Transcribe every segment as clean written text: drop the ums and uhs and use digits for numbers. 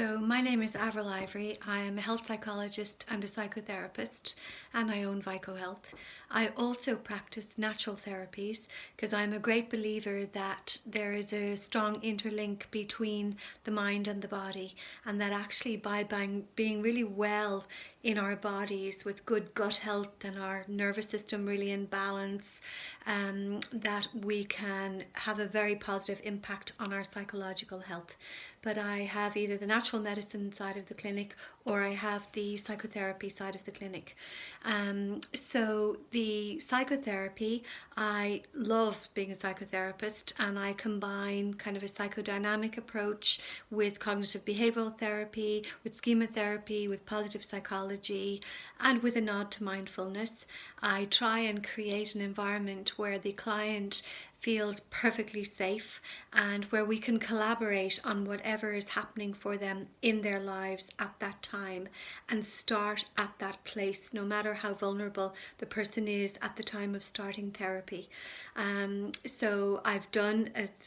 So my name is Avril Ivory. I am a health psychologist and a psychotherapist, and I own Vico Health. I also practice natural therapies because I'm a great believer that there is a strong interlink between the mind and the body, and that actually by being really well in our bodies with good gut health and our nervous system really in balance, that we can have a very positive impact on our psychological health. But I have either the natural medicine side of the clinic or I have the psychotherapy side of the clinic. So the psychotherapy, I love being a psychotherapist, and I combine kind of a psychodynamic approach with cognitive behavioral therapy, with schema therapy, with positive psychology, and with a nod to mindfulness. I try and create an environment where the client feels perfectly safe and where we can collaborate on whatever is happening for them in their lives at that time and start at that place, no matter how vulnerable the person is at the time of starting therapy. So I've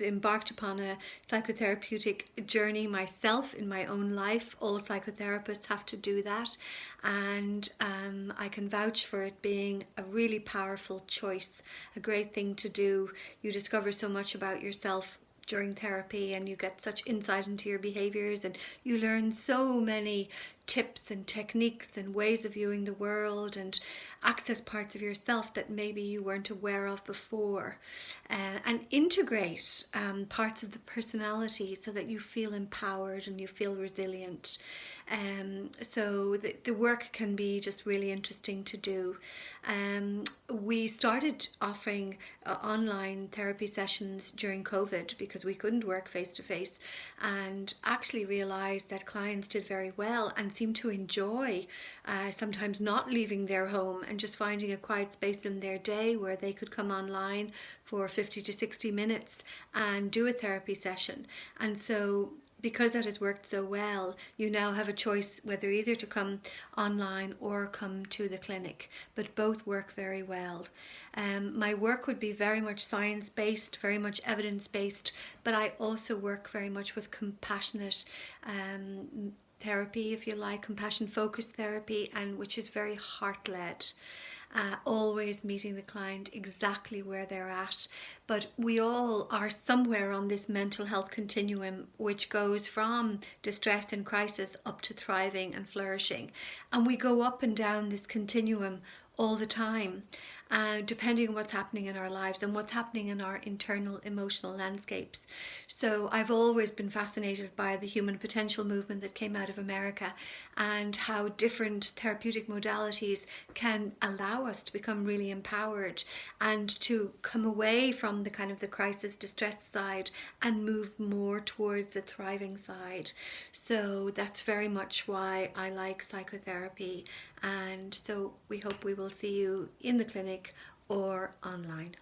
embarked upon a psychotherapeutic journey myself in my own life. All psychotherapists have to do that, and I can vouch for it being a really powerful choice, a great thing to do. You discover so much about yourself during therapy, and you get such insight into your behaviors, and you learn so many tips and techniques and ways of viewing the world and access parts of yourself that maybe you weren't aware of before, and integrate parts of the personality so that you feel empowered and you feel resilient. So the work can be just really interesting to do. We started offering online therapy sessions during COVID because we couldn't work face to face, and actually realized that clients did very well and seemed to enjoy sometimes not leaving their home and just finding a quiet space in their day where they could come online for 50 to 60 minutes and do a therapy session. And so because that has worked so well, you now have a choice whether either to come online or come to the clinic, but both work very well. My work would be very much science-based, very much evidence-based, but I also work very much with compassionate therapy, if you like, compassion-focused therapy, and which is very heart-led. Always meeting the client exactly where they're at. But we all are somewhere on this mental health continuum, which goes from distress and crisis up to thriving and flourishing. And we go up and down this continuum all the time, depending on what's happening in our lives and what's happening in our internal emotional landscapes. So I've always been fascinated by the human potential movement that came out of America, and how different therapeutic modalities can allow us to become really empowered and to come away from the kind of the crisis distress side and move more towards the thriving side. So that's very much why I like psychotherapy, and so we hope we will see you in the clinic or online.